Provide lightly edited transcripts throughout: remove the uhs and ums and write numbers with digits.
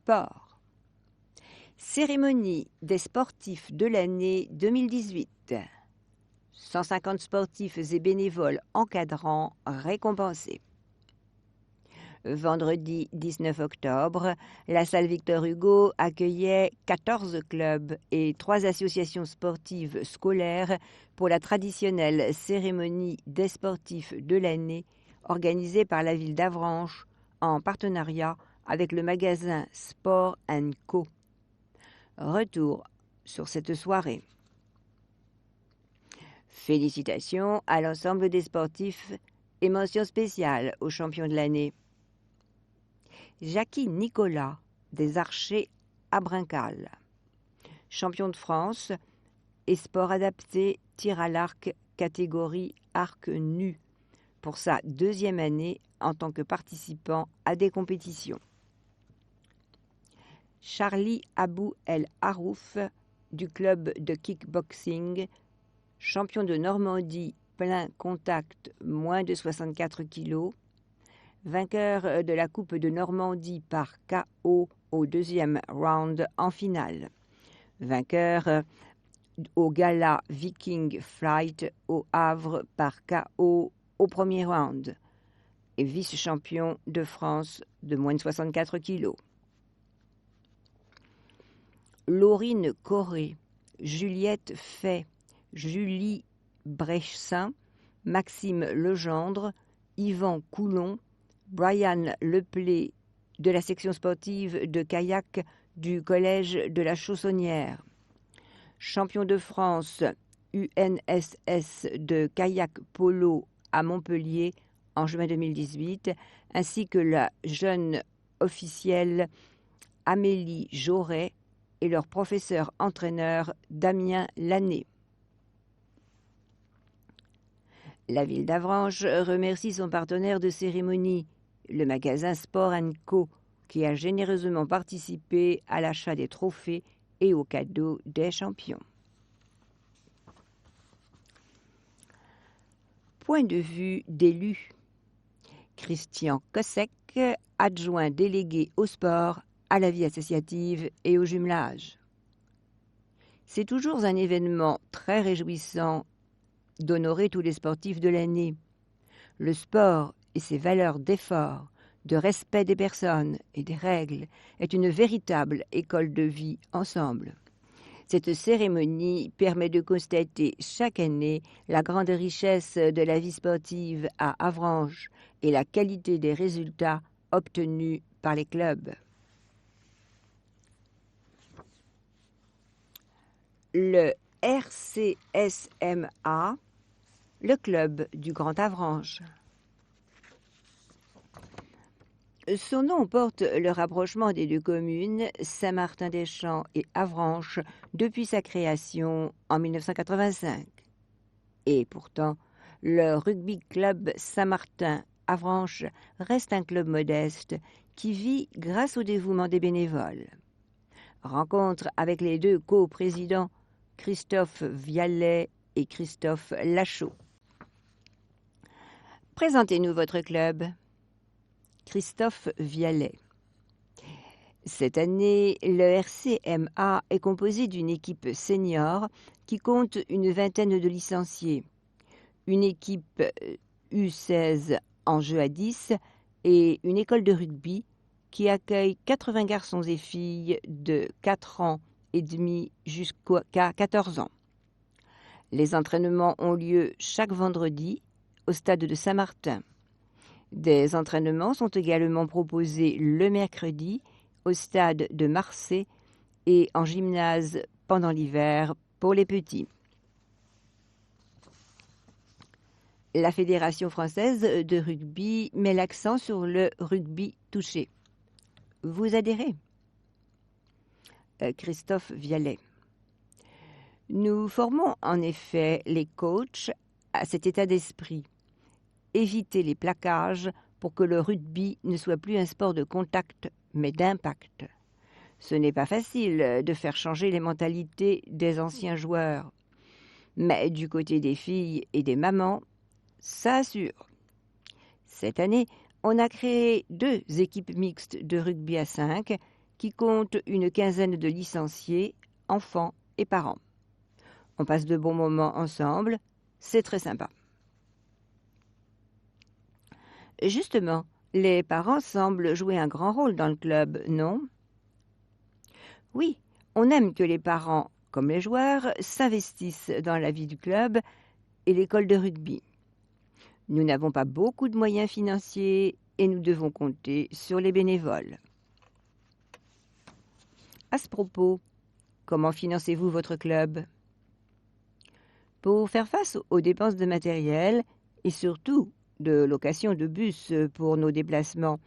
sport. Cérémonie des sportifs de l'année 2018. 150 sportifs et bénévoles encadrants récompensés. Vendredi 19 octobre, la salle Victor Hugo accueillait 14 clubs et 3 associations sportives scolaires pour la traditionnelle cérémonie des sportifs de l'année organisée par la ville d'Avranches en partenariat avec le magasin Sport & Co. Retour sur cette soirée. Félicitations à l'ensemble des sportifs et mention spéciale aux champions de l'année. Jackie Nicolas, des Archers à Brincal. Champion de France et sport adapté tir à l'arc catégorie arc nu pour sa 2e année en tant que participant à des compétitions. Charlie Abou El Harouf du club de kickboxing, champion de Normandie plein contact moins de 64 kg, vainqueur de la Coupe de Normandie par KO au 2e round en finale, vainqueur au Gala Viking Flight au Havre par KO au 1er round et vice-champion de France de moins de 64 kg. Laurine Corré, Juliette Fay, Julie Brechin, Maxime Legendre, Yvan Coulon, Brian Leplé de la section sportive de kayak du collège de la Chaussonnière, champion de France UNSS de kayak polo à Montpellier en juin 2018, ainsi que la jeune officielle Amélie Joret et leur professeur-entraîneur Damien Lanné. La ville d'Avranches remercie son partenaire de cérémonie, le magasin Sport & Co, qui a généreusement participé à l'achat des trophées et aux cadeaux des champions. Point de vue d'élu. Christian Kossek, adjoint délégué au sport, à la vie associative et au jumelage. C'est toujours un événement très réjouissant d'honorer tous les sportifs de l'année. Le sport et ses valeurs d'effort, de respect des personnes et des règles est une véritable école de vie ensemble. Cette cérémonie permet de constater chaque année la grande richesse de la vie sportive à Avranches et la qualité des résultats obtenus par les clubs. Le RCSMA, le club du Grand Avranches. Son nom porte le rapprochement des deux communes, Saint-Martin-des-Champs et Avranches, depuis sa création en 1985. Et pourtant, le rugby club Saint-Martin-Avranches reste un club modeste qui vit grâce au dévouement des bénévoles. Rencontre avec les deux co-présidents Christophe Vialet et Christophe Lachaud. Présentez-nous votre club. Christophe Vialet. Cette année, le RCMA est composé d'une équipe senior qui compte une vingtaine de licenciés, une équipe U16 en jeu à 10 et une école de rugby qui accueille 80 garçons et filles de 4 ans et demi jusqu'à 14 ans. Les entraînements ont lieu chaque vendredi au stade de Saint-Martin. Des entraînements sont également proposés le mercredi au stade de Marseille et en gymnase pendant l'hiver pour les petits. La Fédération française de rugby met l'accent sur le rugby touché. Vous adhérez ? Christophe Vialet. Nous formons en effet les coachs à cet état d'esprit. Éviter les plaquages pour que le rugby ne soit plus un sport de contact, mais d'impact. Ce n'est pas facile de faire changer les mentalités des anciens joueurs. Mais du côté des filles et des mamans, ça assure. Cette année, on a créé 2 équipes mixtes de rugby à 5 qui compte une quinzaine de licenciés, enfants et parents. On passe de bons moments ensemble, c'est très sympa. Justement, les parents semblent jouer un grand rôle dans le club, non? Oui, on aime que les parents, comme les joueurs, s'investissent dans la vie du club et l'école de rugby. Nous n'avons pas beaucoup de moyens financiers et nous devons compter sur les bénévoles. À ce propos, comment financez-vous votre club? Pour faire face aux dépenses de matériel et surtout de location de bus pour nos déplacements,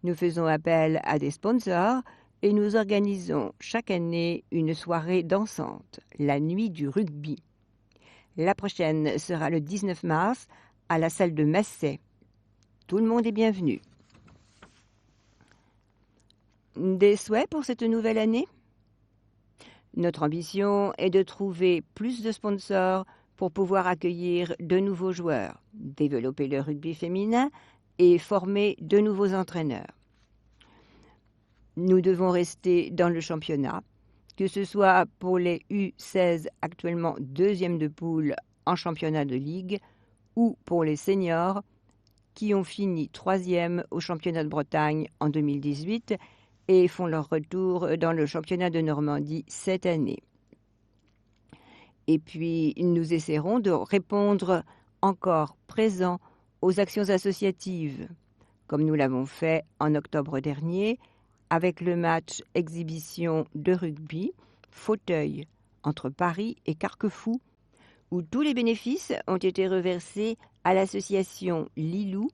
nous faisons appel à des sponsors et nous organisons chaque année une soirée dansante, la nuit du rugby. La prochaine sera le 19 mars à la salle de Massey. Tout le monde est bienvenu. Des souhaits pour cette nouvelle année? Notre ambition est de trouver plus de sponsors pour pouvoir accueillir de nouveaux joueurs, développer le rugby féminin et former de nouveaux entraîneurs. Nous devons rester dans le championnat, que ce soit pour les U16 actuellement deuxième de poule en championnat de ligue ou pour les seniors qui ont fini troisième au championnat de Bretagne en 2018 et font leur retour dans le championnat de Normandie cette année. Et puis, nous essaierons de répondre encore présent aux actions associatives, comme nous l'avons fait en octobre dernier avec le match exhibition de rugby fauteuil entre Paris et Carquefou, où tous les bénéfices ont été reversés à l'association Lilou,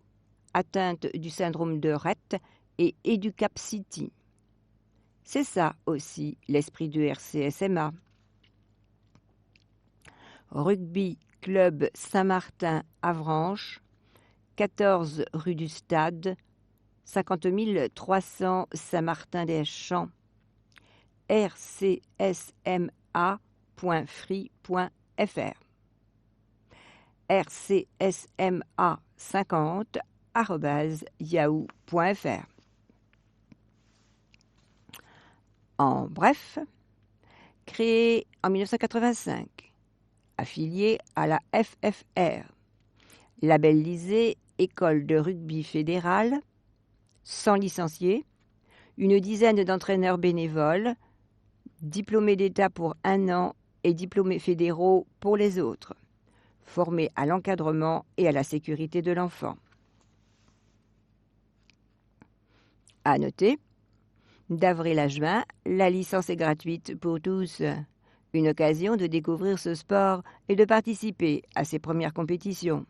atteinte du syndrome de Rett, et Educap City. C'est ça aussi l'esprit du RCSMA. Rugby Club Saint-Martin-Avranches, 14 rue du Stade, 50 300 Saint-Martin-des-Champs, rcsma.free.fr, rcsma50@yahoo.fr. En bref, créé en 1985, affilié à la FFR, labellisé École de rugby fédérale, 100 licenciés, une dizaine d'entraîneurs bénévoles, diplômés d'État pour 1 an et diplômés fédéraux pour les autres, formés à l'encadrement et à la sécurité de l'enfant. À noter, d'avril à juin, la licence est gratuite pour tous. Une occasion de découvrir ce sport et de participer à ses premières compétitions.